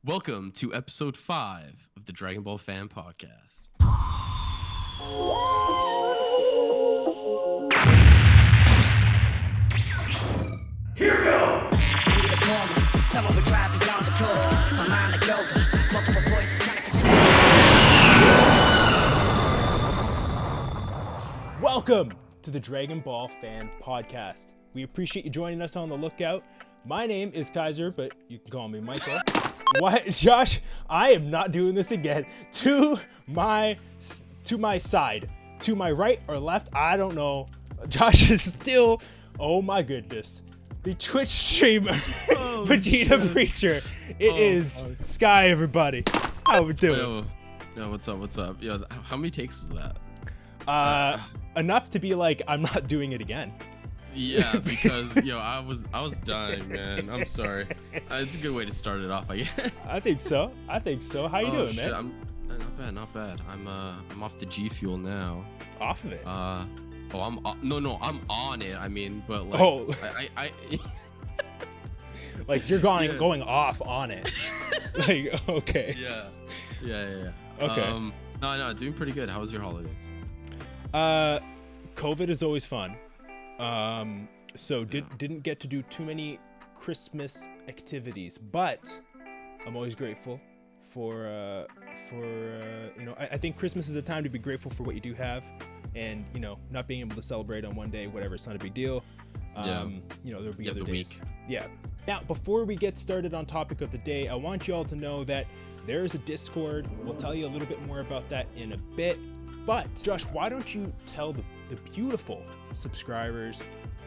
Welcome to episode 5 of the Dragon Ball Fan Podcast. Here goes! I need a moment. Someone would drive beyond the toys. My mind like yoga. Multiple voices trying to control. Welcome to the Dragon Ball Fan Podcast. We appreciate you joining us on the lookout. My name is Kaiser, but you can call me Michael. What, Josh? I am not doing this again. To my side, to my right or left, I don't know. Josh is still, oh my goodness, the Twitch streamer, Vegeta Preacher. It is Sky, everybody. How we doing? Yo, what's up? Yo, how many takes was that? Enough to be like, I'm not doing it again. Yeah, because I was dying, man. I'm sorry. It's a good way to start it off, I guess. I think so. How you doing, shit, man? Not bad. I'm off the G Fuel now. Off of it. I'm on it. I mean, but like, I like you're going off on it. Like, okay. Yeah. Okay. No, doing pretty good. How was your holidays? COVID is always fun. Didn't get to do too many Christmas activities, but I'm always grateful for I think Christmas is a time to be grateful for what you do have, and not being able to celebrate on one day, whatever, it's not a big deal. There'll be other days. Yeah. Now, before we get started on topic of the day, I want you all to know that there is a Discord. We'll tell you a little bit more about that in a bit. But Josh, why don't you tell the beautiful subscribers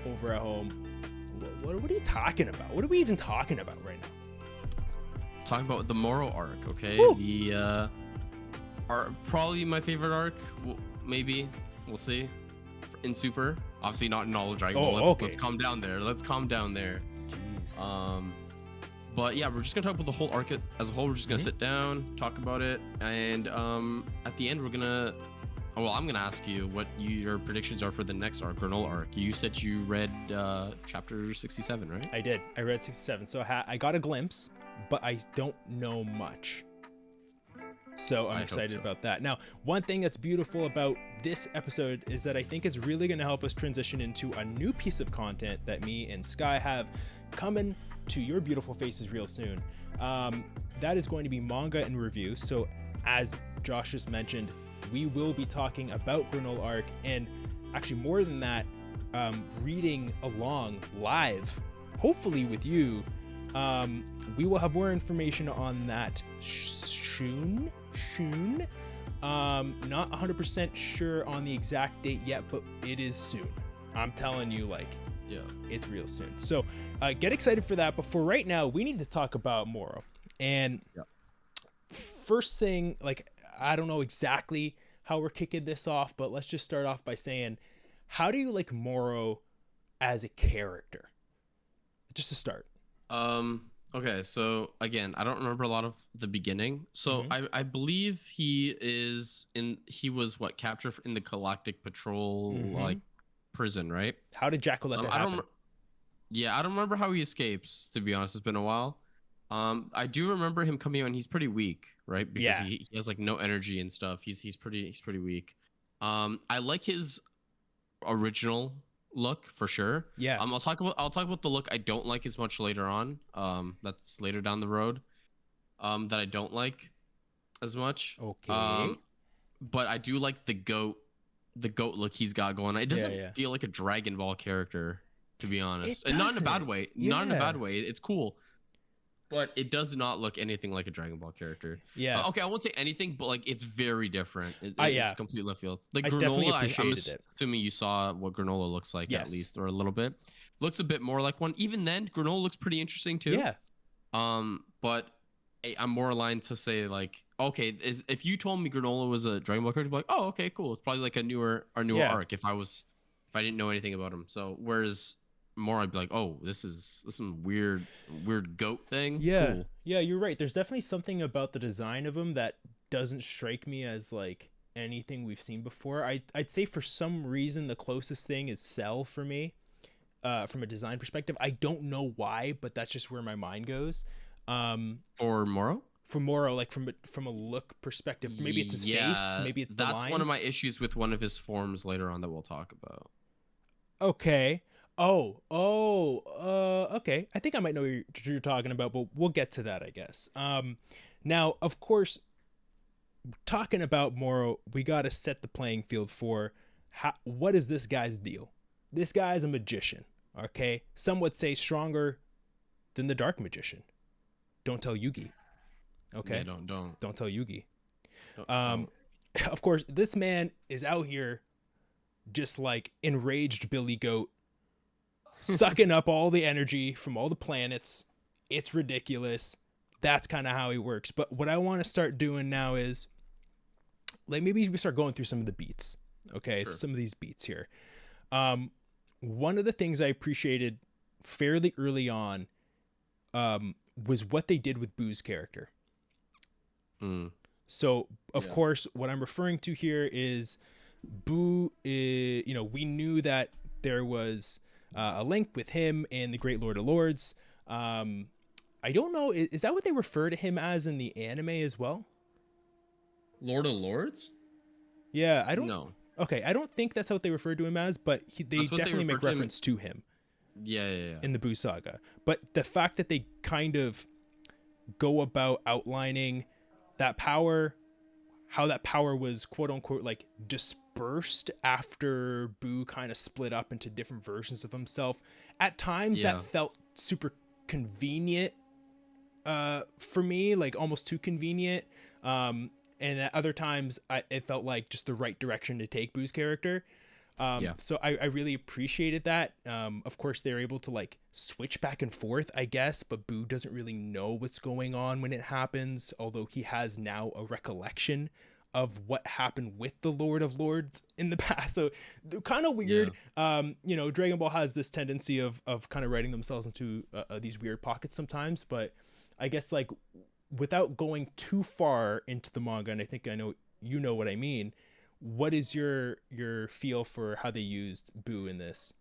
over at home, what are you talking about? What are we even talking about right now? Talking about the Moro Arc, okay? Woo! The probably my favorite arc. Maybe we'll see. In Super, obviously not in all of Dragon Ball. Let's calm down there. Jeez. But yeah, we're just gonna talk about the whole arc as a whole. We're just gonna sit down, talk about it, and at the end I'm gonna ask you what your predictions are for the next arc, Granola arc. You said you read chapter 67, right? I did. I read 67, so I got a glimpse, but I don't know much. So I'm excited about that. Now, one thing that's beautiful about this episode is that I think it's really going to help us transition into a new piece of content that me and Sky have coming to your beautiful faces real soon. That is going to be manga and review. So as Josh just mentioned, we will be talking about Granola Arc, and actually more than that, reading along live, hopefully with you. We will have more information on that soon. Not 100% sure on the exact date yet, but it is soon. I'm telling you, it's real soon. So get excited for that. But for right now, we need to talk about Moro. And first thing, I don't know exactly how we're kicking this off, but let's just start off by saying, how do you like Moro as a character? Just to start. Okay, so again, I don't remember a lot of the beginning. So I believe he was captured in the Galactic Patrol prison, right? How did Jackal let that happen? I don't remember how he escapes, to be honest. It's been a while. I do remember him coming out and he's pretty weak, right? Because he has no energy and stuff. He's pretty weak. I like his original look for sure. I'll talk about the look I don't like as much later on. That's later down the road. That I don't like as much. Okay. But I do like the goat look he's got going on. It doesn't feel like a Dragon Ball character, to be honest. And not in a bad way. Not in a bad way. It's cool. But it does not look anything like a Dragon Ball character. Yeah. Okay, I won't say anything, but it's very different. It's complete left field. Like I Granola, definitely appreciated it. Assuming you saw what Granola looks like at least, or a little bit. Looks a bit more like one. Even then, Granola looks pretty interesting too. Yeah. But I'm more aligned to say if you told me Granola was a Dragon Ball character, I'd be like, oh, okay, cool. It's probably like a newer arc if I didn't know anything about him. So whereas more I'd be like, oh, this is some weird goat thing. Cool. Yeah, you're right. There's definitely something about the design of him that doesn't strike me as anything we've seen before. I'd say for some reason the closest thing is Cell for me. from a design perspective. I don't know why, but that's just where my mind goes. For Moro? for Moro, like from a look perspective. Maybe it's his face, maybe it's the lines. That's one of my issues with one of his forms later on that we'll talk about. Okay. Okay. I think I might know what you're talking about, but we'll get to that, I guess. Now, of course, talking about Moro, we got to set the playing field for what is this guy's deal? This guy's a magician, okay? Some would say stronger than the Dark Magician. Don't tell Yugi, okay? Yeah, don't tell Yugi. Don't. Of course, this man is out here just like enraged Billy Goat, sucking up all the energy from all the planets. It's ridiculous. That's kind of how he works. But what I want to start doing now is, like, maybe we start going through some of the beats. Okay, Sure. some of these beats here. One of the things I appreciated fairly early on was what they did with Boo's character. So, of course, what I'm referring to here is Boo, we knew that there was a link with him and the Great Lord of Lords. I don't know, is that what they refer to him as in the anime as well? Lord of Lords? Yeah, I don't know. Okay, I don't think that's what they refer to him as, but they definitely make reference to him. Yeah. In the Boo saga. But the fact that they kind of go about outlining that power, how that power was quote unquote like dispersed after Boo kind of split up into different versions of himself. At times that felt super convenient for me, like almost too convenient. And at other times it felt like just the right direction to take Boo's character. So I really appreciated that. Of course, they're able to like switch back and forth, I guess, but Boo doesn't really know what's going on when it happens, although he has now a recollection of what happened with the Lord of Lords in the past. So kind of weird. Dragon Ball has this tendency of kind of writing themselves into these weird pockets sometimes, but I guess like without going too far into the manga, and I think I know you know what I mean, what is your feel for how they used Boo in this?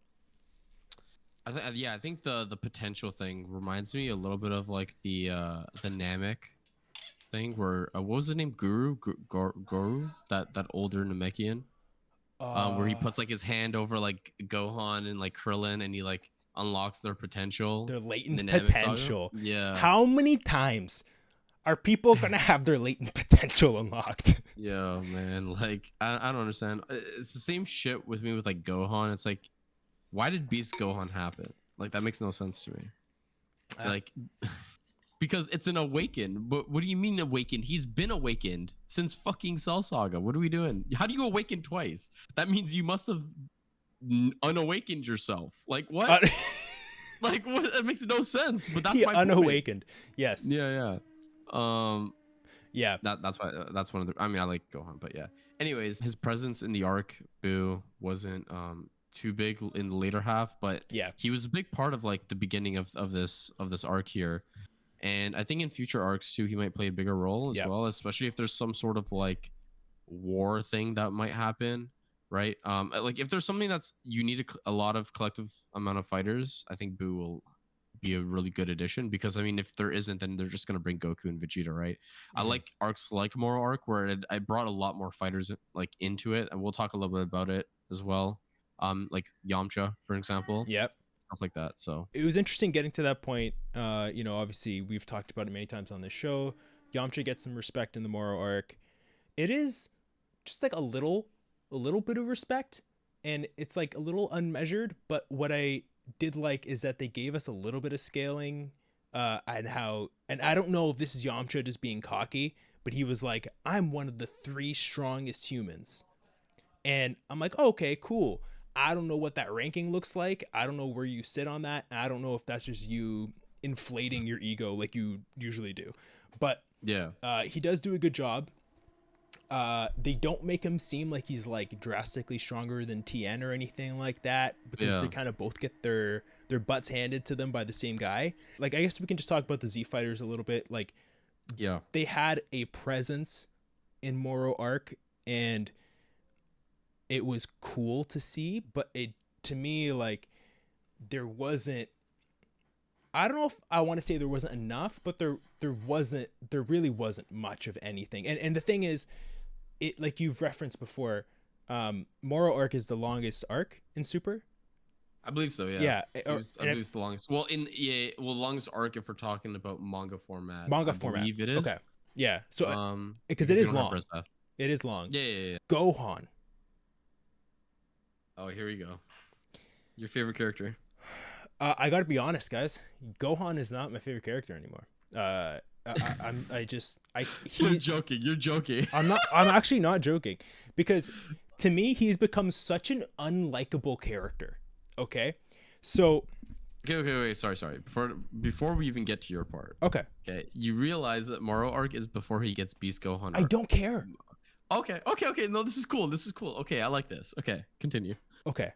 I think the potential thing reminds me a little bit of like the Namek thing where what was his name? Guru, that older Namekian, where he puts like his hand over like Gohan and like Krillin, and he like unlocks their potential, their latent in the Namek potential. Saga. Yeah. How many times are people gonna have their latent potential unlocked? Yeah, man. Like I don't understand. It's the same shit with me with like Gohan. It's like, why did Beast Gohan happen? Like that makes no sense to me. Like because it's an awakened. But what do you mean awakened? He's been awakened since fucking Cell Saga. What are we doing? How do you awaken twice? That means you must have unawakened yourself. Like what? Like what? That makes no sense. But that's my unawakened. Point. Yes. Yeah. Yeah, that's why that's one of the. I mean, I like Gohan, but yeah. Anyways, his presence in the arc Boo wasn't too big in the later half, but he was a big part of like the beginning of this arc here, and I think in future arcs too, he might play a bigger role as well, especially if there's some sort of like war thing that might happen, right? Like if there's something that's you need a lot of collective amount of fighters, I think Boo will be a really good addition, because I mean if there isn't, then they're just going to bring Goku and Vegeta, right? I like arcs like Moro Arc where I brought a lot more fighters like into it, and we'll talk a little bit about it as well, like Yamcha for example, stuff like that. So it was interesting getting to that point. Obviously we've talked about it many times on this show. Yamcha gets some respect in the Moro Arc. It is just like a little bit of respect, and it's like a little unmeasured, but what I did like is that they gave us a little bit of scaling, and I don't know if this is Yamcha just being cocky, but he was like, I'm one of the 3 strongest humans, and I'm like, oh, okay, cool. I don't know what that ranking looks like. I don't know where you sit on that. I don't know if that's just you inflating your ego like you usually do, but he does do a good job. They don't make him seem like he's like drastically stronger than Tien or anything like that, because they kind of both get their butts handed to them by the same guy. Like, I guess we can just talk about the Z fighters a little bit. Like, they had a presence in Moro Arc, and it was cool to see, but to me, like, there wasn't, I don't know if I want to say there wasn't enough, but there really wasn't much of anything. And the thing is, it, like you've referenced before, Moro Arc is the longest arc in Super. I believe so. Yeah. Yeah. I believe it's the longest. Well, longest arc if we're talking about manga format. Manga I format. believe it is. Okay. Yeah. So because if it you is don't have long. first half. It is long. Yeah. Gohan. Oh, here we go. Your favorite character? I got to be honest, guys. Gohan is not my favorite character anymore. You're joking. You're joking. I'm actually not joking, because to me he's become such an unlikable character. Okay, so. Okay. Wait. Sorry. Before we even get to your part. Okay. You realize that Moro Arc is before he gets Beast Gohan Arc. I don't care. Okay. No, this is cool. Okay, I like this. Okay, continue. Okay.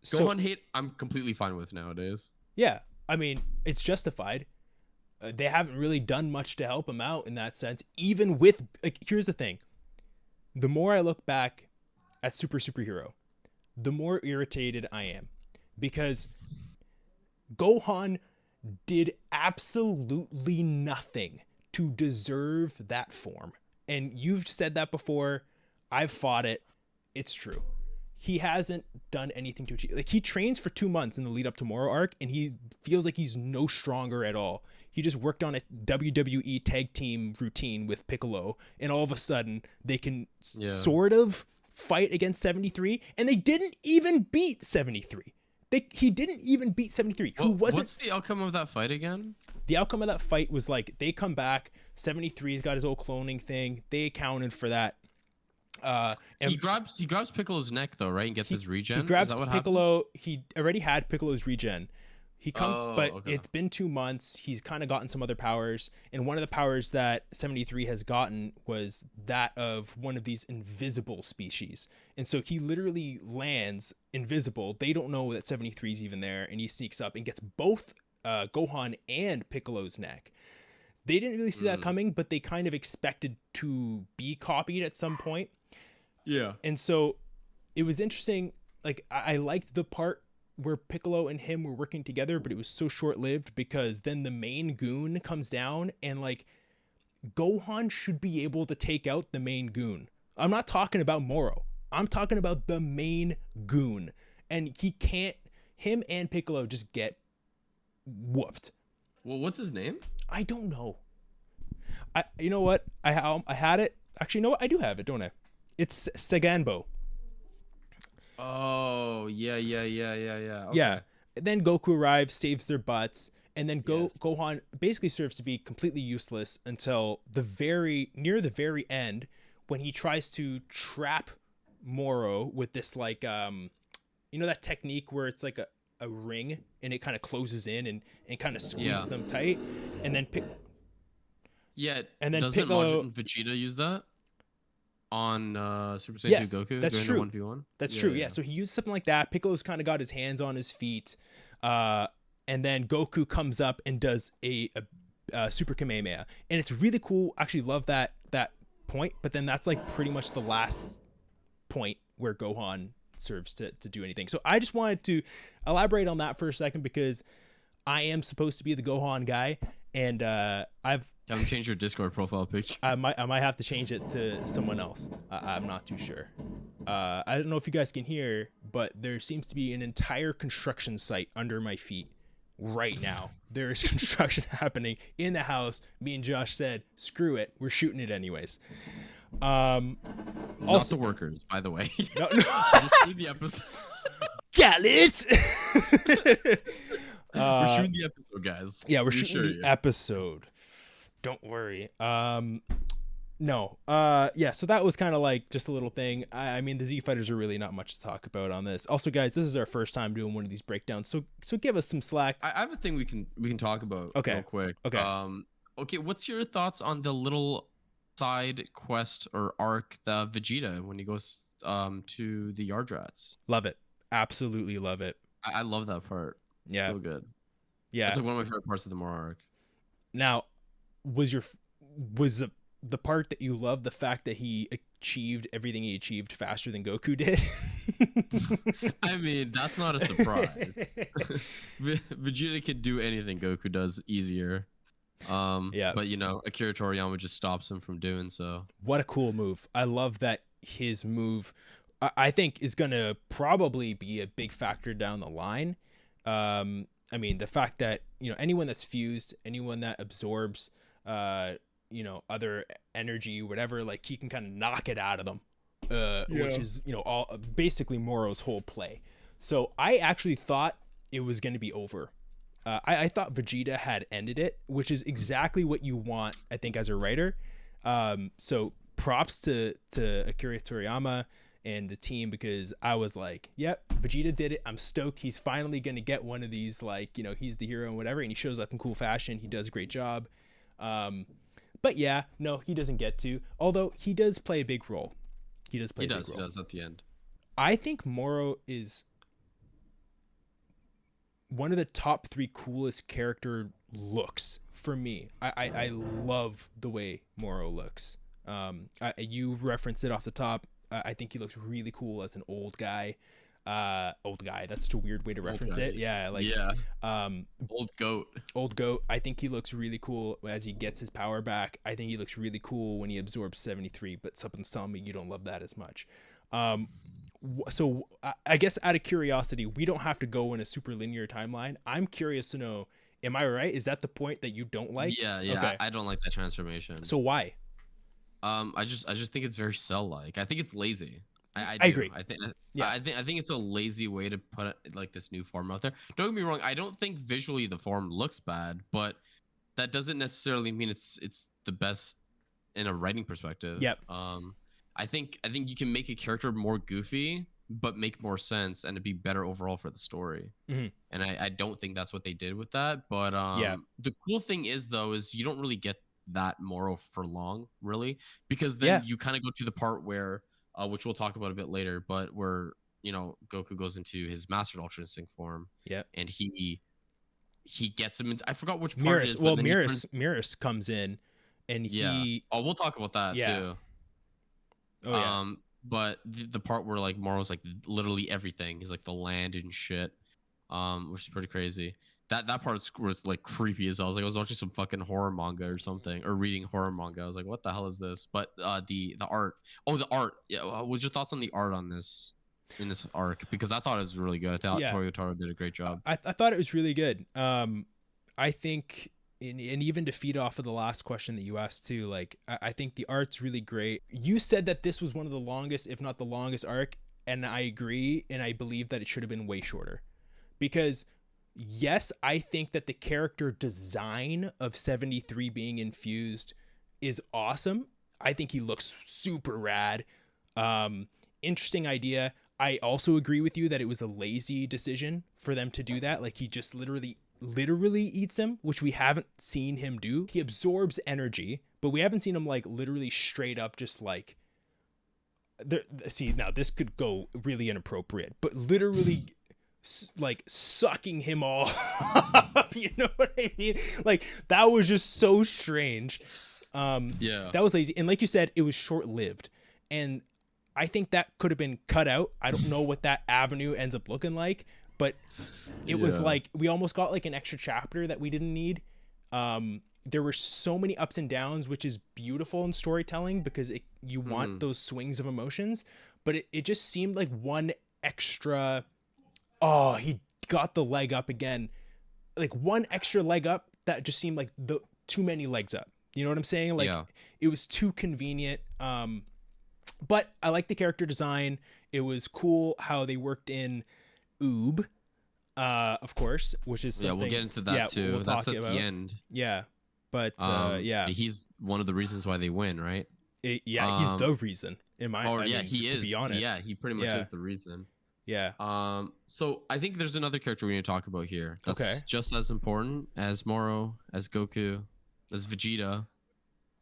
Gohan hate, I'm completely fine with nowadays. Yeah, I mean, it's justified. They haven't really done much to help him out in that sense. Even with, like, here's the thing. The more I look back at Superhero, the more irritated I am. Because Gohan did absolutely nothing to deserve that form. And you've said that before. I've fought it. It's true. He hasn't done anything to achieve. Like, he trains for 2 months in the lead up to Moro Arc, and he feels like he's no stronger at all. He just worked on a WWE tag team routine with Piccolo, and all of a sudden they can sort of fight against 73, and they didn't even beat 73. He didn't even beat 73. What's the outcome of that fight again? The outcome of that fight was like they come back. 73's got his old cloning thing. They accounted for that. He grabs Piccolo's neck though, right? And gets his regen. He grabs Is that what Piccolo. happens? He already had Piccolo's regen. It's been 2 months. He's kind of gotten some other powers, and one of the powers that 73 has gotten was that of one of these invisible species. And so he literally lands invisible. They don't know that 73 is even there, and he sneaks up and gets both Gohan and Piccolo's neck. They didn't really see that coming, but they kind of expected to be copied at some point. Yeah. And so it was interesting. Like, I liked the part where Piccolo and him were working together, but it was so short-lived because then the main goon comes down, and like Gohan should be able to take out the main goon. I'm not talking about Moro. I'm talking about the main goon. And he can't, him and Piccolo just get whooped. Well, what's his name? I don't know. You know what? I had it. Actually, you know what? I do have it, don't I? It's Saganbo. Oh, yeah. Okay. Yeah. And then Goku arrives, saves their butts, and then Gohan basically serves to be completely useless until near the very end, when he tries to trap Moro with this, like, you know that technique where it's like a ring and it kind of closes in and kind of squeezes them tight, and then doesn't Piccolo and Vegeta use that on Super Saiyan 2 Goku? That's true. 1v1? That's true. Yeah. So he used something like that. Piccolo's kind of got his hands on his feet, and then Goku comes up and does a Super Kamehameha, and it's really cool. Actually, love that point. But then that's like pretty much the last point where Gohan serves to do anything. So I just wanted to elaborate on that for a second, because I am supposed to be the Gohan guy, and I've changed your Discord profile picture. I might have to change it to someone else. I'm not too sure. I don't know if you guys can hear, but there seems to be an entire construction site under my feet right now. There is construction happening in the house. Me and Josh said, screw it, we're shooting it anyways. Not Also, the workers, by the way. no. Just see the episode. Got it. We're shooting the episode, guys. Yeah, we're shooting the episode. Don't worry. No. Yeah, so that was kind of like just a little thing. I mean, the Z Fighters are really not much to talk about on this. Also, guys, this is our first time doing one of these breakdowns, so give us some slack. I have a thing we can talk about real quick. Okay, what's your thoughts on the little side quest or arc that Vegeta when he goes to the Yard Rats? Love it. Absolutely love it. I love that part. Yeah. So good. Yeah. It's like one of my favorite parts of the Moro arc. Now, was the part that you loved the fact that he achieved everything he achieved faster than Goku did? I mean, that's not a surprise. Vegeta can do anything Goku does easier. Yeah. But you know, Akira Toriyama just stops him from doing so. What a cool move. I love that his move, I think, is going to probably be a big factor down the line. I mean, the fact that, you know, anyone that's fused, anyone that absorbs, you know, other energy, whatever, like he can kind of knock it out of them, which is, you know, all basically Moro's whole play. So I actually thought it was going to be over. I thought Vegeta had ended it, which is exactly what you want, I think, as a writer. So props to Akira Toriyama and the team, because I was like, yep, Vegeta did it. I'm stoked. He's finally going to get one of these, like, you know, he's the hero and whatever, and he shows up in cool fashion. He does a great job. But yeah, no, he doesn't get to, although he does play a big role. He does play a big role. He does at the end. I think Moro is one of the top 3 coolest character looks for me. I love the way Moro looks. You referenced it off the top. I think he looks really cool as an old guy. That's such a weird way to reference it. Yeah, like old goat. I think he looks really cool as he gets his power back. I think he looks really cool when he absorbs 73, but something's telling me you don't love that as much. So I guess out of curiosity, we don't have to go in a super linear timeline. I'm curious to know, am I right? Is that the point that you don't like? Yeah. Okay. I don't like that transformation. So why? I just think it's very Cell-like. I think it's lazy. I agree. I think it's a lazy way to put it, like, this new form out there. Don't get me wrong. I don't think visually the form looks bad, but that doesn't necessarily mean it's the best in a writing perspective. Yep. I think you can make a character more goofy, but make more sense, and it'd be better overall for the story. Mm-hmm. And I don't think that's what they did with that. But the cool thing is, though, is you don't really get that Moro for long, really, because then you kind of go to the part where, which we'll talk about a bit later, but where, you know, Goku goes into his Mastered Ultra Instinct form. Yeah. And he gets him into, I forgot which part it is. Well, Mirrors comes in, and he. Oh, we'll talk about that too. Oh yeah. But the part where, like, Moro's like literally everything. He's like the land and shit, which is pretty crazy. That part was like creepy as hell. I was watching some fucking horror manga or something, or reading horror manga. I was like, what the hell is this? But the art. Oh, the art. Yeah. What's your thoughts on the art on this, in this arc? Because I thought it was really good. I thought Toyotaro did a great job. I thought it was really good. I think, and even to feed off of the last question that you asked too, like, I think the art's really great. You said that this was one of the longest, if not the longest arc, and I agree, and I believe that it should have been way shorter. Because yes, I think that the character design of 73 being infused is awesome. I think he looks super rad. Interesting idea. I also agree with you that it was a lazy decision for them to do that. Like, he just literally eats him, which we haven't seen him do. He absorbs energy, but we haven't seen him, like, literally straight up just like see, now this could go really inappropriate, but literally like sucking him all up, you know what I mean? Like, that was just so strange. That was lazy, and like you said, it was short-lived, and I think that could have been cut out. I don't know what that avenue ends up looking like, but it was like we almost got like an extra chapter that we didn't need. There were so many ups and downs, which is beautiful in storytelling, because you want those swings of emotions, but it just seemed like one extra. Oh, he got the leg up again. Like, one extra leg up that just seemed like too many legs up. You know what I'm saying? Like, it was too convenient. But I like the character design. It was cool how they worked in Oob, of course, which is something. Yeah, we'll get into that too. We'll That's talk at about. the end. Yeah, but he's one of the reasons why they win, right? He's the reason, in my opinion. He is. To be honest. Yeah, he pretty much is the reason. Yeah. So I think there's another character we need to talk about here. That's just as important as Moro, as Goku, as Vegeta.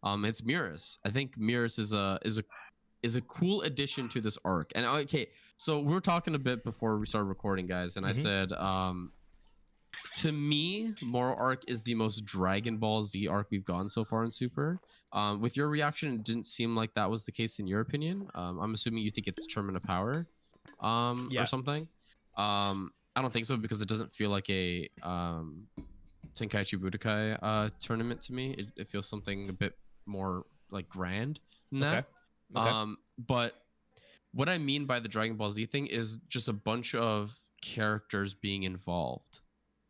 It's Mirrors. I think Mirrors is a cool addition to this arc. And okay, so we were talking a bit before we started recording, guys, and I said, to me, Moro arc is the most Dragon Ball Z arc we've gotten so far in Super. With your reaction, it didn't seem like that was the case in your opinion. I'm assuming you think it's Tournament of Power. or something. I don't think so because it doesn't feel like a Tenkaichi Budokai tournament to me. It feels something a bit more like grand than that. But what I mean by the Dragon Ball Z thing is just a bunch of characters being involved,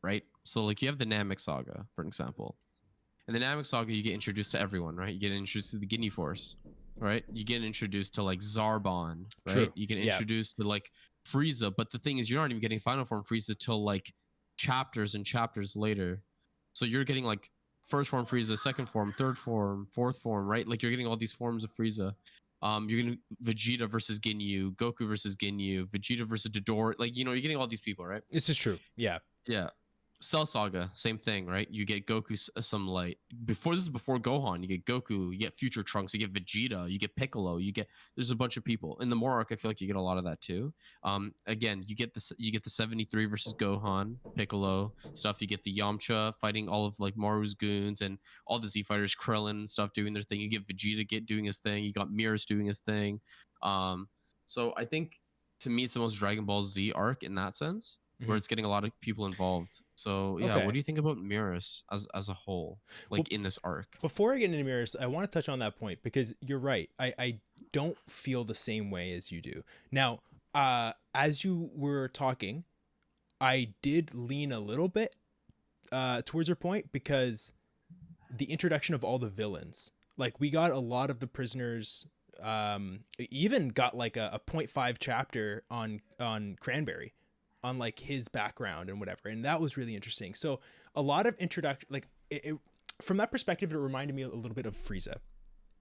right? So like you have the Namek Saga, for example. In the Namek Saga, you get introduced to everyone, right? You get introduced to the Ginyu Force, right? You get introduced to like Zarbon, right? True. You get introduced to like Frieza, but the thing is, you're not even getting final form Frieza till like chapters and chapters later. So you're getting like first form Frieza, second form, third form, fourth form, right? Like you're getting all these forms of Frieza. You're getting Vegeta versus Ginyu, Goku versus Ginyu, Vegeta versus Dodor. Like, you know, you're getting all these people, right? This is true. Yeah. Yeah. Cell Saga, same thing, right? You get Goku some light. Before Gohan, you get Goku, you get Future Trunks, you get Vegeta, you get Piccolo, there's a bunch of people. In the Moro Arc, I feel like you get a lot of that too. Again, you get the 73 versus Gohan, Piccolo stuff. You get the Yamcha fighting all of like Maru's goons and all the Z fighters, Krillin and stuff doing their thing. You get Vegeta doing his thing. You got Mirrors doing his thing. So I think to me it's the most Dragon Ball Z arc in that sense, where it's getting a lot of people involved. So yeah, what do you think about Mirrors as a whole, like in this arc? Before I get into Mirrors, I want to touch on that point because you're right. I don't feel the same way as you do. Now, as you were talking, I did lean a little bit towards your point because the introduction of all the villains, like we got a lot of the prisoners, even got like a 0.5 chapter on Cranberry, on like his background and whatever, and that was really interesting. So a lot of introduction, like it from that perspective, it reminded me a little bit of Frieza,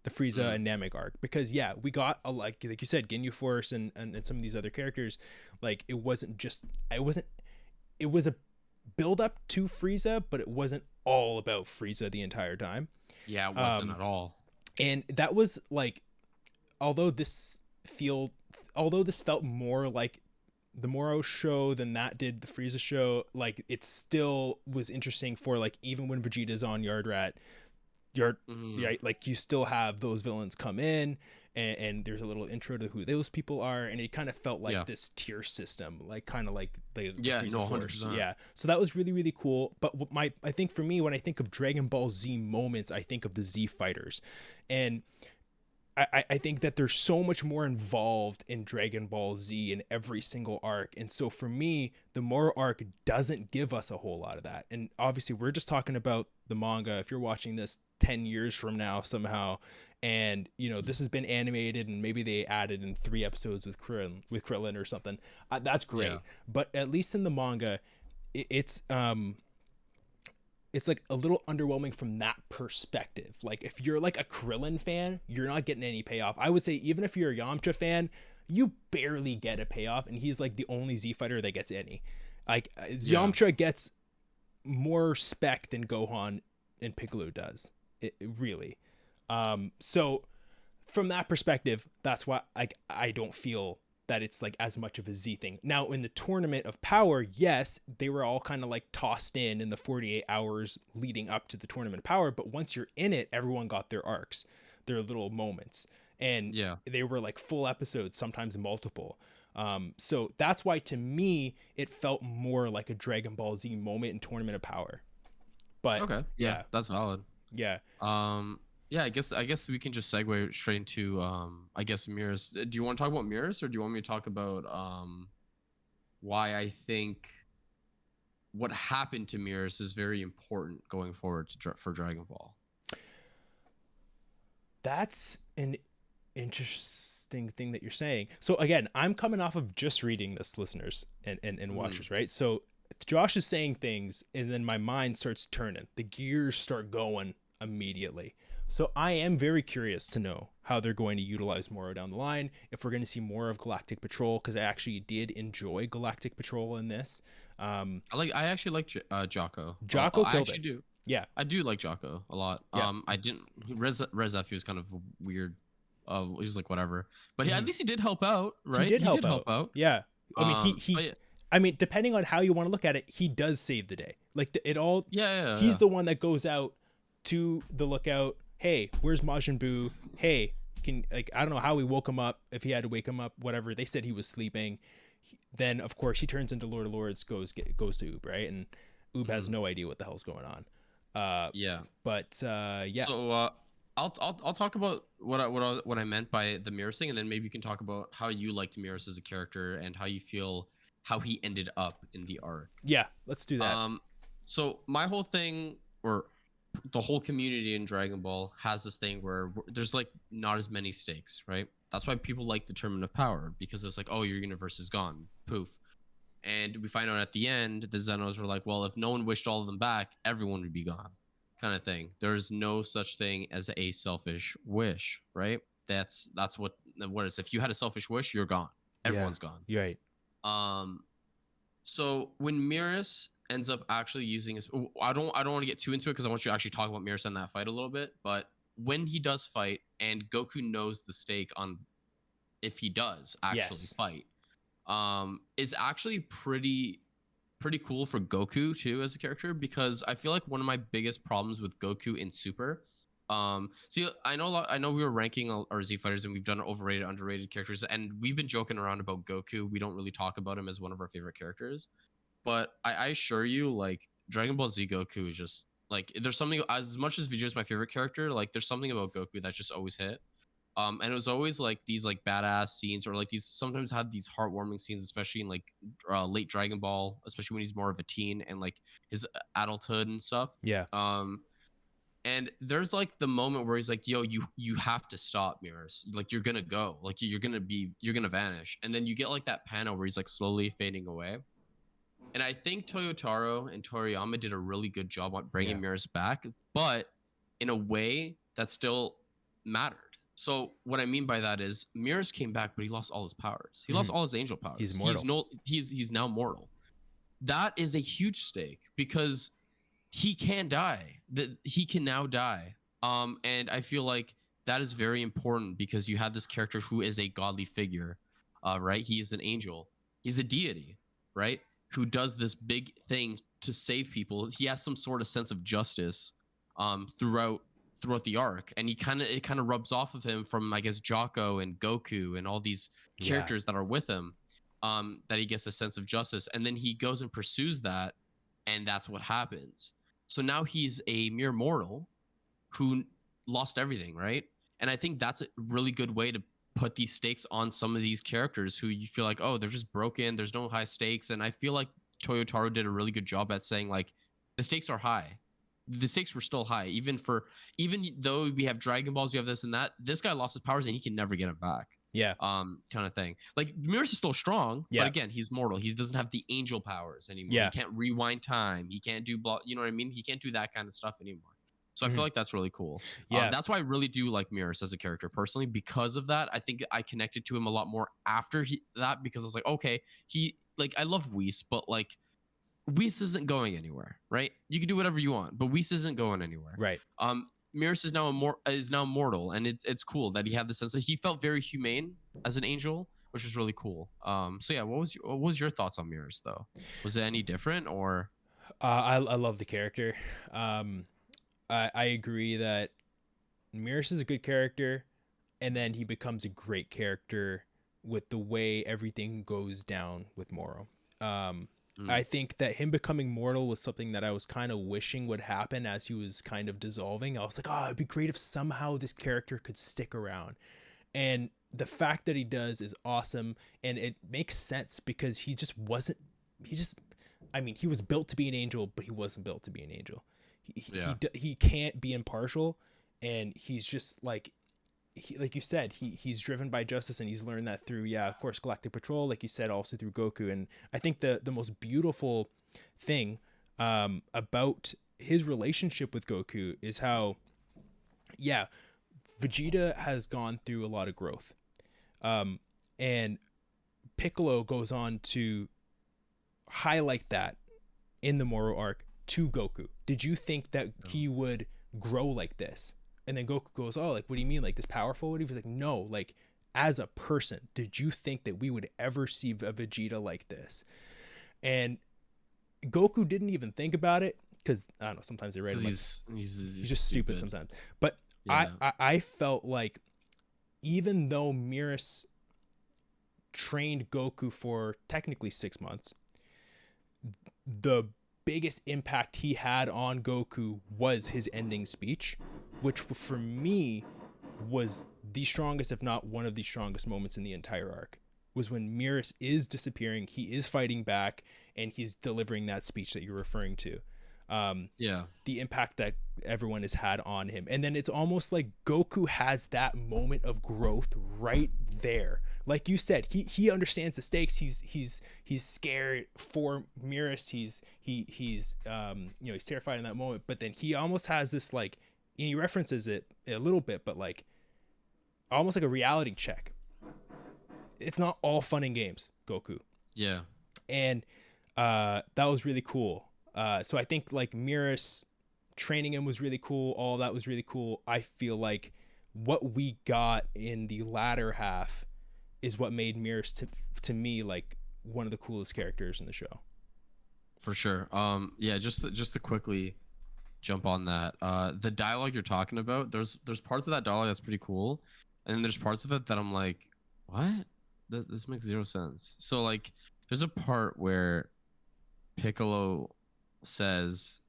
the Frieza and Namek arc, because yeah, we got a like you said, Ginyu Force and some of these other characters. Like it was a build up to Frieza, but it wasn't all about Frieza the entire time. Yeah, it wasn't at all. And that was like, although this felt more like the Moro show than that did the Frieza show, like it still was interesting for like, even when Vegeta's on Yardrat, right, like you still have those villains come in and there's a little intro to who those people are, and it kind of felt like this tier system, like kind of like the 100%. Yeah, so that was really, really cool. But I think for me, when I think of Dragon Ball Z moments, I think of the Z fighters, and I think that there's so much more involved in Dragon Ball Z in every single arc. And so for me, the Moro arc doesn't give us a whole lot of that. And obviously we're just talking about the manga. If you're watching this 10 years from now somehow, and you know, this has been animated and maybe they added in 3 episodes with Krillin or something, that's great. Yeah. But at least in the manga, it's like a little underwhelming from that perspective. Like if you're like a Krillin fan, you're not getting any payoff. I would say even if you're a Yamcha fan, you barely get a payoff, and he's like the only Z fighter that gets any. Like Yamcha gets more spec than Gohan and Piccolo does. It really. So from that perspective, that's why I don't feel that it's like as much of a Z thing. Now in the Tournament of Power, yes, they were all kind of like tossed in the 48 hours leading up to the Tournament of Power, but once you're in it, everyone got their arcs, their little moments, and they were like full episodes, sometimes multiple. So that's why to me it felt more like a Dragon Ball Z moment in Tournament of Power. But okay, yeah, that's valid. Yeah. Yeah, I guess we can just segue straight into I guess Mirrors. Do you want to talk about Mirrors, or do you want me to talk about why I think what happened to Mirrors is very important going forward for Dragon Ball? That's an interesting thing that you're saying. So again, I'm coming off of just reading this, listeners and watchers, right? So Josh is saying things and then my mind starts turning. The gears start going immediately. So I am very curious to know how they're going to utilize Moro down the line, if we're going to see more of Galactic Patrol, because I actually did enjoy Galactic Patrol in this. I actually like Jocko. Jocko killed I it. Do. Yeah, I do like Jocko a lot. Yeah. I didn't Reza was kind of weird. He was like whatever, but at least he did help out, right? He did help out. Yeah, I mean he I mean, depending on how you want to look at it, he does save the day. Like it all. He's the one that goes out to the lookout. Hey, where's Majin Buu? Hey, can, like, I don't know how he woke him up, if he had to wake him up, whatever. They said he was sleeping. Then of course he turns into Lord of Lords, goes to Oob, right? And Oob has no idea what the hell's going on. Yeah. But yeah. So I'll talk about what I meant by the Mirrors thing, and then maybe you can talk about how you liked Mirrors as a character and how you feel how he ended up in the arc. Yeah, let's do that. So my whole thing, or the whole community in Dragon Ball, has this thing where there's like not as many stakes, right? That's why people like the Tournament of Power, because it's like, oh, your universe is gone, poof. And we find out at the end, the Zenos were like, well, if no one wished all of them back, everyone would be gone, kind of thing. There's no such thing as a selfish wish, right? That's what it is. If you had a selfish wish, you're gone. Everyone's gone. You're right. So when Mirrors ends up actually using his, I don't want to get too into it because I want you to actually talk about Mirrors in that fight a little bit. But when he does fight, and Goku knows the stake on if he does actually fight, is actually pretty cool for Goku too as a character, because I feel like one of my biggest problems with Goku in Super, see, I know we were ranking our Z fighters and we've done overrated, underrated characters, and we've been joking around about Goku. We don't really talk about him as one of our favorite characters, but I assure you, like, Dragon Ball Z Goku is just like, there's something, as much as Vegeta is my favorite character, like there's something about Goku that just always hit. And it was always like these like badass scenes, or like these sometimes had these heartwarming scenes, especially in like late Dragon Ball, especially when he's more of a teen and like his adulthood and stuff. Yeah. And there's like the moment where he's like, yo, you have to stop, Mirrors. Like, you're gonna go, like you're gonna vanish. And then you get like that panel where he's like slowly fading away. And I think Toyotaro and Toriyama did a really good job on bringing Mirrors back, but in a way that still mattered. So what I mean by that is Mirrors came back, but he lost all his powers. He lost all his angel powers. He's mortal. He's now mortal. That is a huge stake because he can die. He can now die. And I feel like that is very important because you have this character who is a godly figure, right? He is an angel. He's a deity, right? Who does this big thing to save people. He has some sort of sense of justice throughout the arc, and it kind of rubs off of him from, I guess, Jocko and Goku and all these characters that are with him, that he gets a sense of justice, and then he goes and pursues that, and that's what happens. So now he's a mere mortal who lost everything, right? And I think that's a really good way to put these stakes on some of these characters who you feel like, oh, they're just broken, there's no high stakes. And I feel like Toyotaro did a really good job at saying, like, the stakes are high. The stakes were still high, even though we have Dragon Balls, we have this and that. This guy lost his powers and he can never get them back. Yeah. Kind of thing. Like, Mirrors is still strong, but again, he's mortal. He doesn't have the angel powers anymore. Yeah. He can't rewind time. He can't do you know what I mean? He can't do that kind of stuff anymore. So I feel like that's really cool. Yeah. That's why I really do like Mirrors as a character personally, because of that. I think I connected to him a lot more after that, because I was like, okay, I love Whis, but like, Whis isn't going anywhere, right? You can do whatever you want, but Whis isn't going anywhere. Right. Mirrors is now mortal, and it's cool that he had the sense that he felt very humane as an angel, which was really cool. So yeah, what was your thoughts on Mirrors though? Was it any different, or? I love the character. I agree that Mirrors is a good character, and then he becomes a great character with the way everything goes down with Moro. I think that him becoming mortal was something that I was kind of wishing would happen as he was kind of dissolving. I was like, oh, it'd be great if somehow this character could stick around. And the fact that he does is awesome. And it makes sense because he was built to be an angel, but he wasn't built to be an angel. He can't be impartial. And he's just like, like you said, he's driven by justice, and he's learned that through, of course, Galactic Patrol, like you said, also through Goku. And I think the most beautiful thing about his relationship with Goku is how, Vegeta has gone through a lot of growth. And Piccolo goes on to highlight that in the Moro arc to Goku. Did you think that he would grow like this? And then Goku goes, oh, like, what do you mean? Like, this powerful? He was like, no, like, as a person, did you think that we would ever see a Vegeta like this? And Goku didn't even think about it, because, I don't know, sometimes they write him, he's just stupid sometimes. But I felt like even though Miras trained Goku for technically 6 months, the biggest impact he had on Goku was his ending speech, which for me was the strongest, if not one of the strongest moments in the entire arc, was when Miras is disappearing, he is fighting back, and he's delivering that speech that you're referring to. The impact that everyone has had on him. And then it's almost like Goku has that moment of growth right there. Like you said, he understands the stakes. He's scared for Miras. He's terrified in that moment, but then he almost has this, like, and he references it a little bit, but like almost like a reality check. It's not all fun and games, Goku. Yeah. And that was really cool. So I think like Miras training him was really cool. All that was really cool. I feel like what we got in the latter half is what made Miras to me like one of the coolest characters in the show. For sure. Just to quickly jump on that. The dialogue you're talking about, there's parts of that dialogue that's pretty cool, and then there's parts of it that I'm like, what? This makes zero sense. So like, there's a part where Piccolo says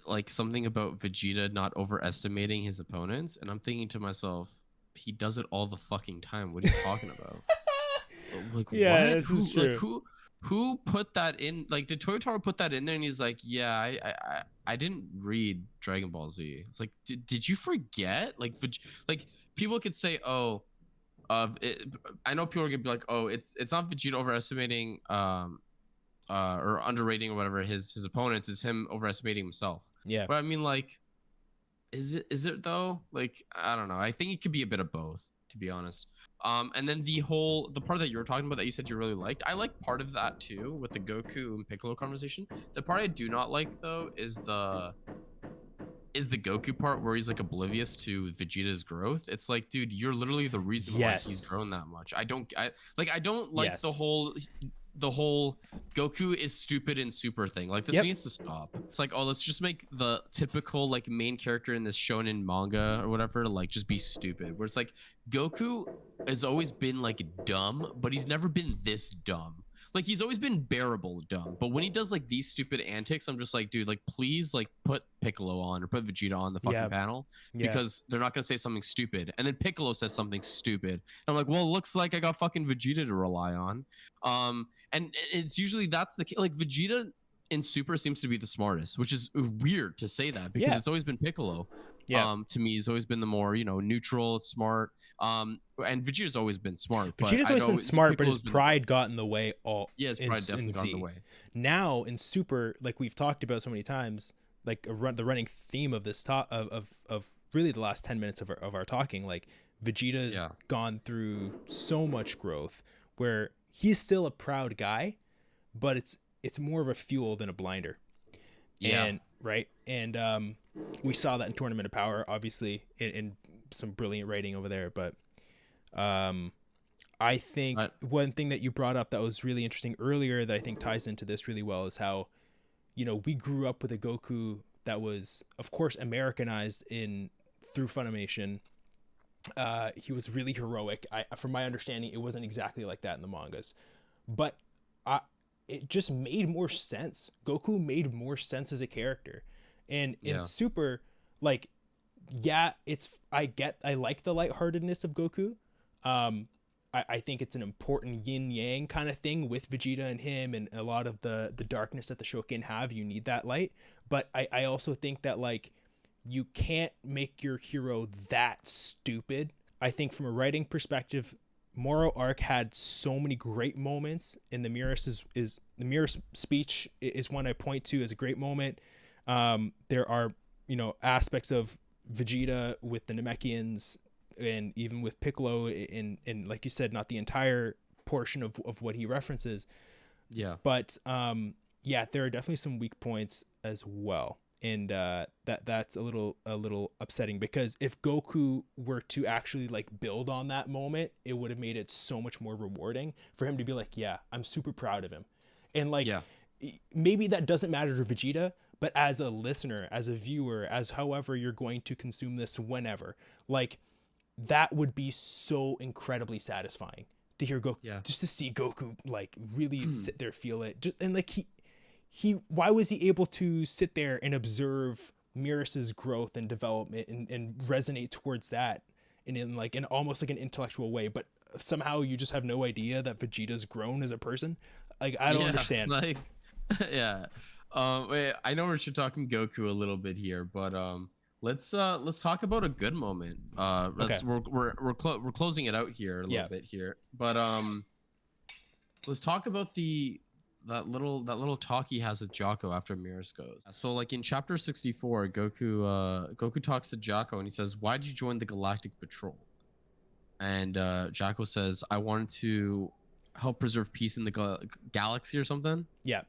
like something about Vegeta not overestimating his opponents, and I'm thinking to myself, he does it all the fucking time. What are you talking about? Like, yeah, what? this is true. Like, who put that in? Like, did Toyotaro put that in there? And he's like, yeah, I didn't read Dragon Ball Z. It's like, did you forget? Like people could say, oh, I know people are gonna be like, oh, it's not Vegeta overestimating or underrating or whatever his opponents, is him overestimating himself. Yeah. But I mean, like, is it though? Like, I don't know. I think it could be a bit of both, to be honest. And then the part that you were talking about that you said you really liked, I like part of that too with the Goku and Piccolo conversation. The part I do not like though is the Goku part where he's like oblivious to Vegeta's growth. It's like, dude, you're literally the reason why he's grown that much. I don't like the whole Goku is stupid in Super thing. Like, this needs to stop. It's like, oh, let's just make the typical like main character in this shonen manga or whatever to like just be stupid. Where it's like, Goku has always been like dumb, but he's never been this dumb. Like, he's always been bearable dumb, but when he does like these stupid antics, I'm just like, dude, like, please, like, put Piccolo on or put Vegeta on the fucking panel, because they're not gonna say something stupid, and then Piccolo says something stupid, and I'm like, well, it looks like I got fucking Vegeta to rely on. And it's usually that's the like, Vegeta in Super seems to be the smartest, which is weird to say that, because it's always been Piccolo. To me, he's always been the more, neutral, smart. And Vegeta's always been smart. Vegeta's always been smart, but his pride got in the way. His pride definitely got in the way. Now in Super, like we've talked about so many times, like the running theme of this of really the last 10 minutes of our talking, like Vegeta's gone through so much growth where he's still a proud guy, but it's more of a fuel than a blinder. And we saw that in Tournament of Power, obviously, in some brilliant writing over there. But I think one thing that you brought up that was really interesting earlier that I think ties into this really well is how, we grew up with a Goku that was, of course, Americanized through Funimation. He was really heroic. From my understanding, it wasn't exactly like that in the mangas, but it just made more sense. Goku made more sense as a character. And in Super, like, I like the lightheartedness of Goku. I think it's an important yin yang kind of thing with Vegeta and him, and a lot of the darkness that the Shokin have. You need that light. But I also think that, like, you can't make your hero that stupid. I think from a writing perspective, Moro Arc had so many great moments, and the Miras the Miras speech is one I point to as a great moment. There are, aspects of Vegeta with the Namekians and even with Piccolo in like you said, not the entire portion of what he references. Yeah. But there are definitely some weak points as well. And that's a little upsetting, because if Goku were to actually like build on that moment, it would have made it so much more rewarding for him to be like, yeah, I'm super proud of him. And like, maybe that doesn't matter to Vegeta, but as a listener, as a viewer, as however you're going to consume this, whenever, like, that would be so incredibly satisfying to hear Goku, just to see Goku like really sit there, feel it, and like he why was he able to sit there and observe Miras's growth and development and resonate towards that in like in almost like an intellectual way, but somehow you just have no idea that Vegeta's grown as a person? Like, I don't understand. Like, yeah. Wait, I know we're talking Goku a little bit here, but let's talk about a good moment. We're closing it out here a little bit here, but let's talk about that little talk he has with Jocko after Miras goes. So like in chapter 64, Goku talks to Jocko and he says, "Why did you join the Galactic Patrol?" And Jocko says, "I wanted to help preserve peace in the galaxy or something." Yeah.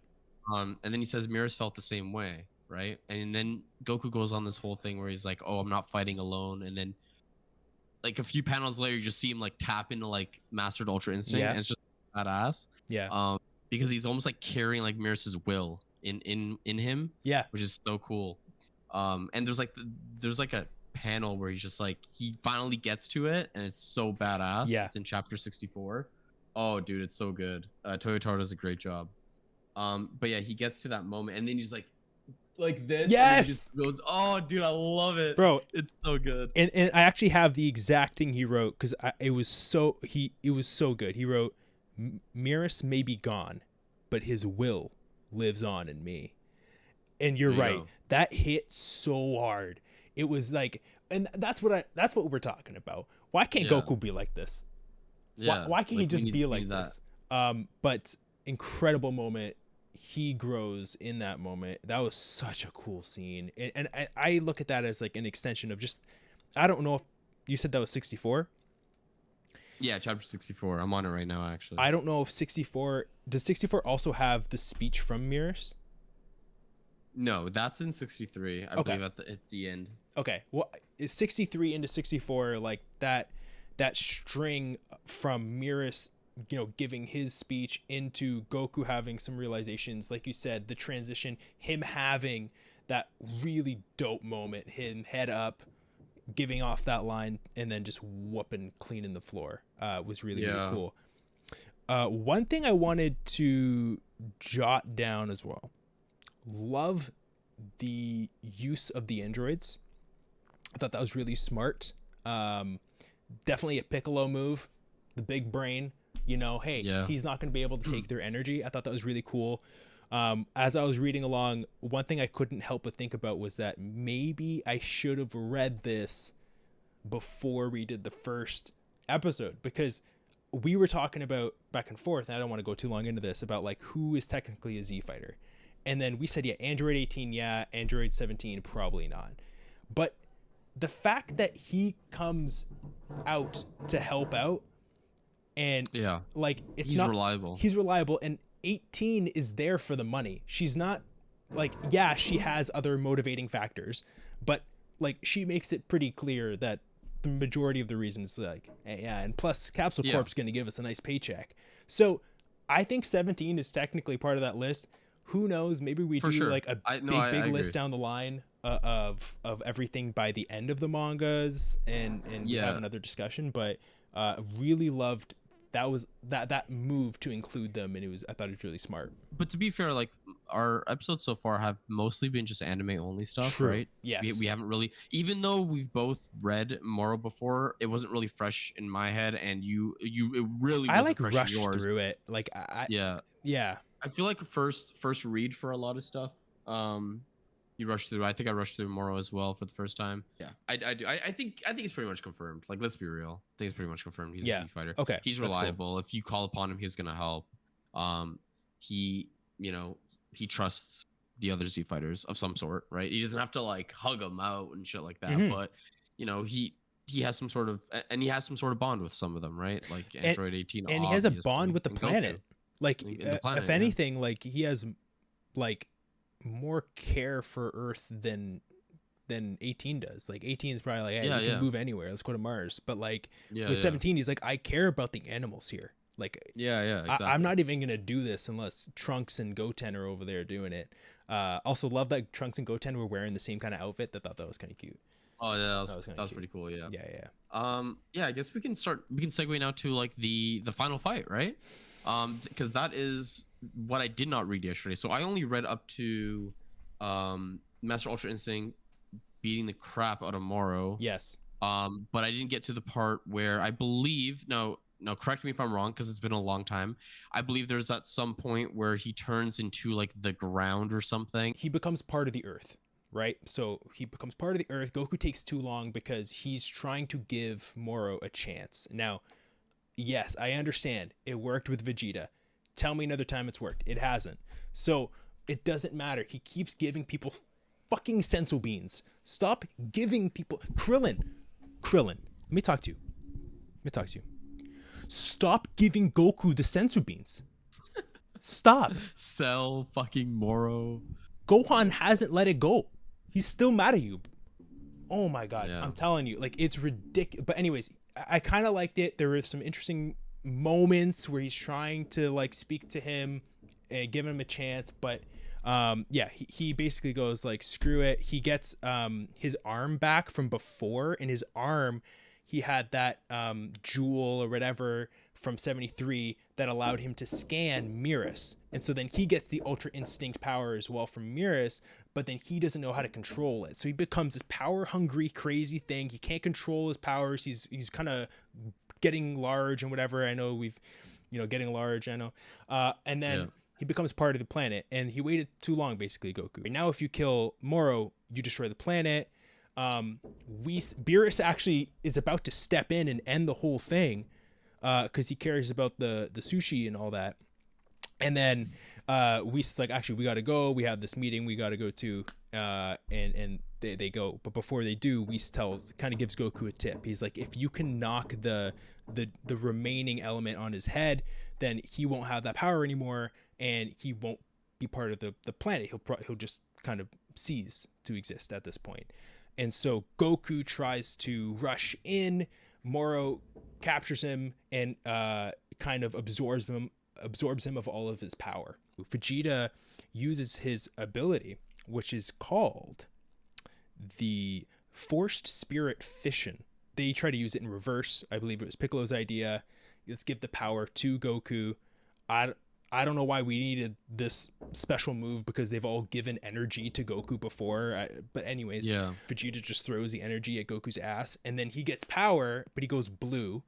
And then he says Miras felt the same way, right? And then Goku goes on this whole thing where he's like, "Oh, I'm not fighting alone." And then like a few panels later, you just see him like tap into like Mastered Ultra Instinct, and it's just badass. Yeah. Because he's almost like carrying like Miras's will in him. Yeah. Which is so cool. And there's like a panel where he's just like he finally gets to it, and it's so badass. Yeah. It's in chapter 64. Oh, dude, it's so good. Toyotaro does a great job. But yeah, he gets to that moment, and then he's like this. Yes. And he just goes, "Oh, dude, I love it, bro. It's so good." And I actually have the exact thing he wrote because it was so good. He wrote, "Miras may be gone, but his will lives on in me." And you're right. That hit so hard. It was like, and that's what we're talking about. Why can't Goku be like this? Yeah. Why can't he just be like this? But incredible moment. He grows in that moment. That was such a cool scene. And I look at that as like an extension of just, I don't know if you said that was 64. Yeah, chapter 64. I'm on it right now, actually. I don't know if 64 does 64 also have the speech from Miras? No, that's in 63. I believe at the end. Okay. Well, is 63 into 64 like that string from Miras, giving his speech into Goku having some realizations, like you said, the transition, him having that really dope moment, him head up, giving off that line, and then just whooping, cleaning the floor, was really, really cool. One thing I wanted to jot down as well, love the use of the androids. I thought that was really smart. Definitely a Piccolo move, the big brain, he's not going to be able to take their energy. I thought that was really cool. As I was reading along, one thing I couldn't help but think about was that maybe I should have read this before we did the first episode, because we were talking about back and forth, and I don't want to go too long into this, about like who is technically a Z fighter. And then we said, Android 18, Android 17, probably not. But the fact that he comes out to help out, and like he's reliable, and 18 is there for the money. She's not like, she has other motivating factors, but like she makes it pretty clear that the majority of the reasons, like, and plus Capsule Corp's going to give us a nice paycheck. So I think 17 is technically part of that list. Who knows? Maybe we do like a big list down the line of everything by the end of the mangas, and we have another discussion. But really loved that move to include them, and I thought it was really smart. But to be fair, like our episodes so far have mostly been just anime only stuff. True. Right? Yes. We haven't really, even though we've both read Moro before, it wasn't really fresh in my head, and it really I wasn't like fresh rushed in yours. through it. Like I feel like first read for a lot of stuff. You rush through. I think I rushed through Moro as well for the first time. Yeah, I do. I think it's pretty much confirmed. Like, let's be real. I think it's pretty much confirmed. He's a Z fighter. Okay. He's reliable. Cool. If you call upon him, he's gonna help. He trusts the other Z fighters of some sort, right? He doesn't have to like hug them out and shit like that. Mm-hmm. But he has some sort of bond with some of them, right? Like Android 18, and he has a bond with the planet. Goku. Like, if anything, like he has like more care for Earth than 18 does. Like 18 is probably like, hey, we can move anywhere, let's go to Mars. But like with 17, he's like, I care about the animals here. Like, exactly. I'm not even gonna do this unless Trunks and Goten are over there doing it. Also love that Trunks and Goten were wearing the same kind of outfit. I thought that was kind of cute. Oh yeah, That was that was pretty cool. Yeah. Yeah. Yeah, I guess we can segue now to like the final fight, right? Because that is what I did not read yesterday. So I only read up to Master Ultra Instinct beating the crap out of Moro. Yes. But I didn't get to the part where I believe, no, correct me if I'm wrong, because it's been a long time. I believe there's at some point where he turns into like the ground or something. He becomes part of the earth, right? So he becomes part of the earth. Goku takes too long because he's trying to give Moro a chance. Now, yes, I understand it worked with Vegeta. Tell me another time it's worked. It hasn't. So it doesn't matter. He keeps giving people fucking sensu beans. Stop giving people Krillin. Let me talk to you. Stop giving Goku the sensu beans. Stop. Sell fucking Moro. Gohan hasn't let it go. He's still mad at you. Oh my god. Yeah. I'm telling you, like, it's ridiculous. But anyways, I kind of liked it. There were some interesting moments where he's trying to like speak to him and give him a chance, but he basically goes like, screw it. He gets his arm back from before. In his arm he had that jewel or whatever from 73 that allowed him to scan Mirrors, and so then he gets the Ultra Instinct power as well from Mirrors, but then he doesn't know how to control it, so he becomes this power hungry crazy thing. He can't control his powers. He's kind of getting large and whatever. I know getting large, I know, and then he becomes part of the planet, and he waited too long, basically, Goku. Right now, if you kill Moro, you destroy the planet. Beerus actually is about to step in and end the whole thing, because he cares about the sushi and all that. And then Whis like, actually, we got to go. We have this meeting we got to go to, and they go. But before they do, Whis kind of gives Goku a tip. He's like, if you can knock the remaining element on his head, then he won't have that power anymore, and he won't be part of the planet. He'll just kind of cease to exist at this point. And so Goku tries to rush in. Moro captures him and kind of absorbs him of all of his power. Vegeta uses his ability, which is called the Forced Spirit Fission. They try to use it in reverse. I believe it was Piccolo's idea. Let's give the power to Goku. I don't know why we needed this special move, because they've all given energy to Goku before. But anyways, Vegeta just throws the energy at Goku's ass, and then he gets power, but he goes blue.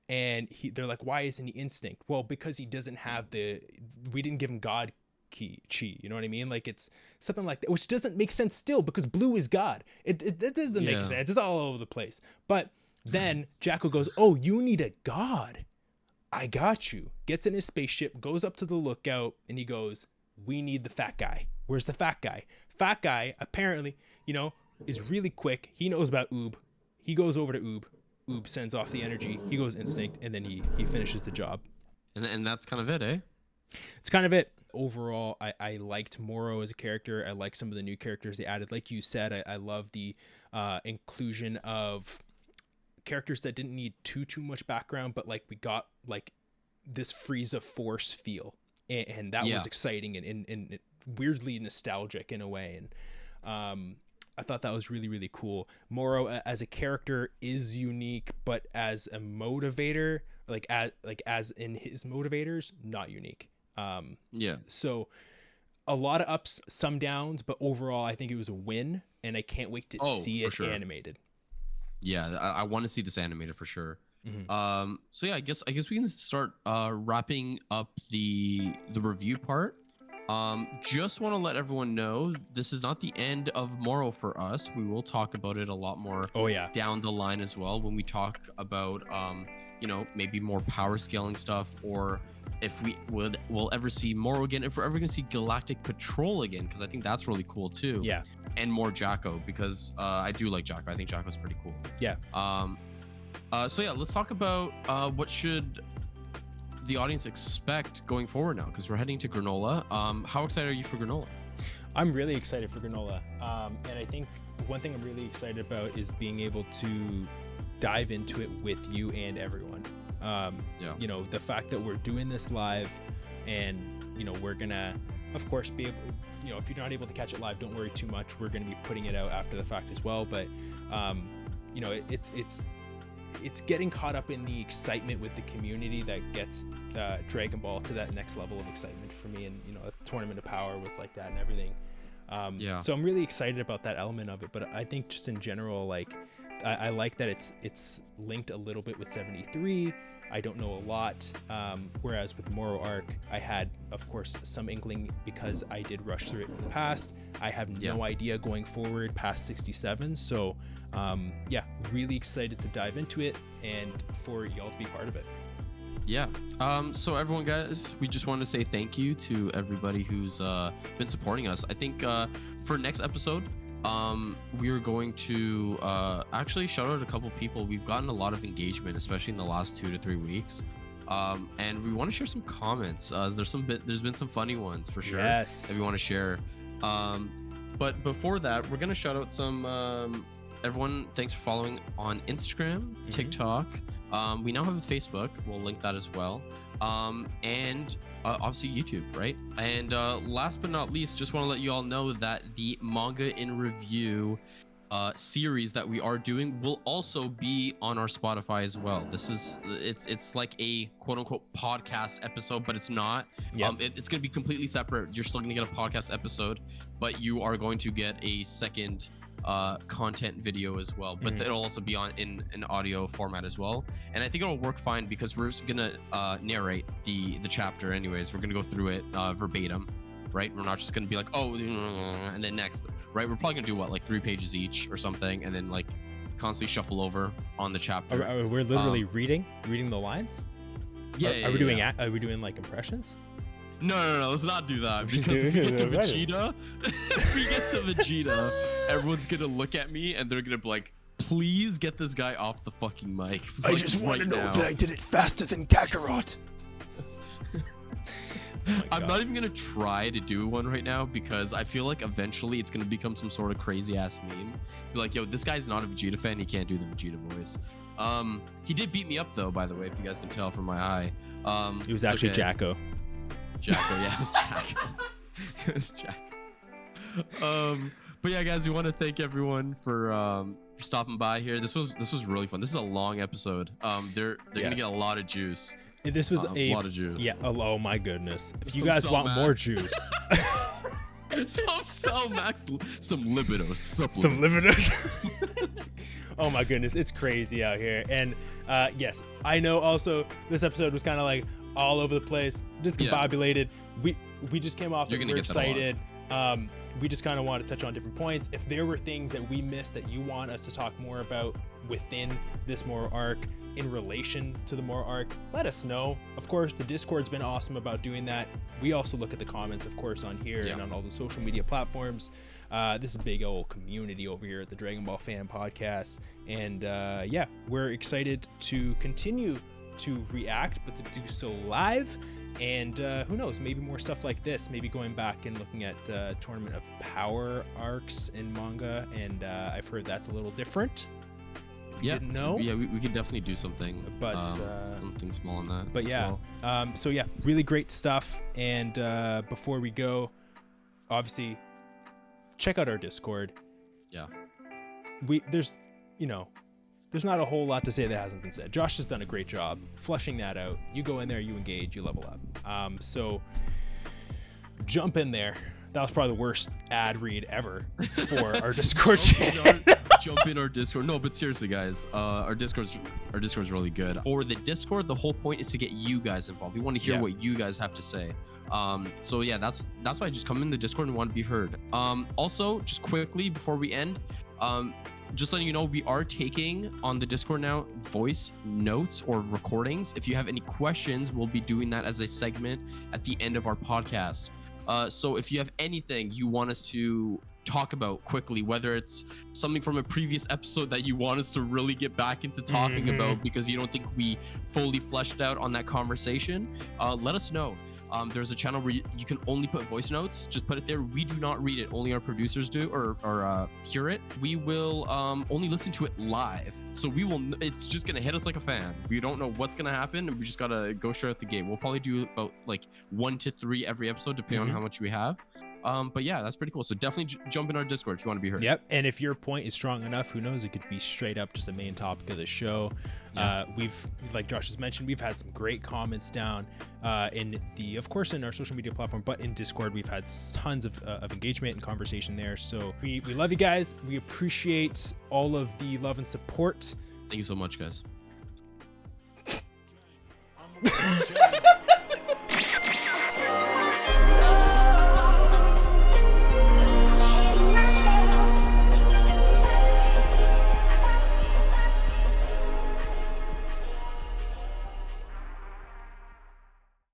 And they're like, why isn't he instinct? Well, because he doesn't have we didn't give him God chi, you know what I mean? Like, it's something like that, which doesn't make sense still, because blue is God. It doesn't make sense. It's all over the place. But then Jacko goes, oh, you need a God. I got you. Gets in his spaceship, goes up to the lookout, and he goes, we need the fat guy. Where's the fat guy? Fat guy, apparently, is really quick. He knows about Oob. He goes over to Oob. Oob sends off the energy. He goes instinct, and then he finishes the job. And that's kind of it, eh? It's kind of it. Overall, I liked Moro as a character. I like some of the new characters they added. Like you said, I love the inclusion of characters that didn't need too much background, but like we got like this Frieza Force feel, and that was exciting and weirdly nostalgic in a way. And I thought that was really, really cool. Moro as a character is unique, but as a motivator, as in his motivators, not unique. So a lot of ups, some downs, but overall I think it was a win, and I can't wait to see it animated. Yeah, I want to see this animated for sure. Mm-hmm. So yeah, I guess we can start wrapping up the review part. Just want to let everyone know this is not the end of Moro for us. We will talk about it a lot more down the line as well, when we talk about maybe more power scaling stuff, or if we'll ever see Moro again, if we're ever gonna see Galactic Patrol again, because I think that's really cool too. Yeah. And more Jacko, because I do like Jacko. I think Jacko's pretty cool. Yeah. So yeah, let's talk about what should the audience expect going forward now, because we're heading to Granola. How excited are you for Granola? I'm really excited for Granola, and I think one thing I'm really excited about is being able to dive into it with you and everyone. The fact that we're doing this live, and we're gonna, of course, be able, if you're not able to catch it live, don't worry too much. We're gonna be putting it out after the fact as well, but you know, it's getting caught up in the excitement with the community that gets Dragon Ball to that next level of excitement for me. And, you know, a Tournament of Power was like that and everything. So I'm really excited about that element of it. But I think just in general, like, I like that it's linked a little bit with 73. I don't know a lot. Whereas with Moro Arc, I had, of course, some inkling because I did rush through it in the past. I have no idea going forward past 67. So yeah, really excited to dive into it and for y'all to be part of it. Yeah. So everyone, guys, we just want to say thank you to everybody who's been supporting us. I think for next episode, we are going to actually shout out a couple people. We've gotten a lot of engagement, especially in the last 2 to 3 weeks. And we want to share some comments. There's been some funny ones for sure that we want to share. But before that, we're gonna shout out some everyone. Thanks for following on Instagram, TikTok. We now have a Facebook. We'll link that as well. And obviously YouTube, right? And last but not least, just want to let you all know that the Manga in Review series that we are doing will also be on our Spotify as well. It's like a quote unquote podcast episode, but it's not. It's going to be completely separate. You're still going to get a podcast episode, but you are going to get a second content video as well, but it'll also be in an audio format as well. And I think it'll work fine because we're just gonna narrate the chapter anyways. We're gonna go through it verbatim, right? We're not just gonna be like, oh, and then next, right? We're probably gonna do what, like 3 pages each or something, and then like constantly shuffle over on the chapter. We're literally reading the lines. Are we doing like impressions? No, let's not do that, because if we get to Vegeta, everyone's gonna look at me and they're gonna be like, please get this guy off the fucking mic. Like, I just want to know that I did it faster than Kakarot. I'm not even gonna try to do one right now because I feel like eventually it's gonna become some sort of crazy ass meme. Be like, yo, this guy's not a Vegeta fan, he can't do the Vegeta voice. He did beat me up though, by the way, if you guys can tell from my eye. He was actually Jacko. Yeah, it was Jacko. It was Jacko. But yeah, guys, we want to thank everyone for stopping by here. This was really fun. This is a long episode. They're gonna get a lot, of juice. This was a lot of juice. Yeah. Oh my goodness. If you guys want more juice, some libido supplements. Some libido. Oh my goodness, it's crazy out here. And yes, I know. Also, this episode was kind of like all over the place, discombobulated. We just came off and we're excited. We just kind of want to touch on different points. If there were things that we missed that you want us to talk more about within this Moro arc in relation to the Moro arc, let us know. Of course, the Discord's been awesome about doing that. We also look at the comments, of course, on here and on all the social media platforms. This is a big old community over here at the Dragon Ball Fan Podcast. And yeah, we're excited to continue to react, but to do so live. And who knows, maybe more stuff like this, maybe going back and looking at Tournament of Power arcs in manga. And I've heard that's a little different. Didn't know. Yeah, we could definitely do something, but something small on that. But yeah, well. So yeah, really great stuff. And before we go, obviously, check out our Discord. Yeah, there's not a whole lot to say that hasn't been said. Josh has done a great job fleshing that out. You go in there, you engage, you level up. So jump in there. That was probably the worst ad read ever for our Discord channel. Jump in our Discord. No, but seriously, guys, our Discord's really good. For the Discord, the whole point is to get you guys involved. We want to hear what you guys have to say. So yeah, that's why I just come in the Discord and want to be heard. Also, just quickly before we end, just letting you know, we are taking on the Discord now voice notes or recordings. If you have any questions, we'll be doing that as a segment at the end of our podcast. So if you have anything you want us to talk about quickly, whether it's something from a previous episode that you want us to really get back into talking about because you don't think we fully fleshed out on that conversation, let us know. There's a channel where you can only put voice notes. Just put it there. We do not read it. Only our producers do or hear it. We will only listen to it live. So it's just going to hit us like a fan. We don't know what's going to happen. And we just got to go straight out the gate. We'll probably do about like 1 to 3 every episode, depending on how much we have. But yeah, that's pretty cool. So definitely jump in our Discord if you want to be heard. Yep. And if your point is strong enough, who knows? It could be straight up just the main topic of the show. Yeah. We've, like Josh has mentioned, we've had some great comments down of course, in our social media platform, but in Discord, we've had tons of engagement and conversation there. So we love you guys. We appreciate all of the love and support. Thank you so much, guys.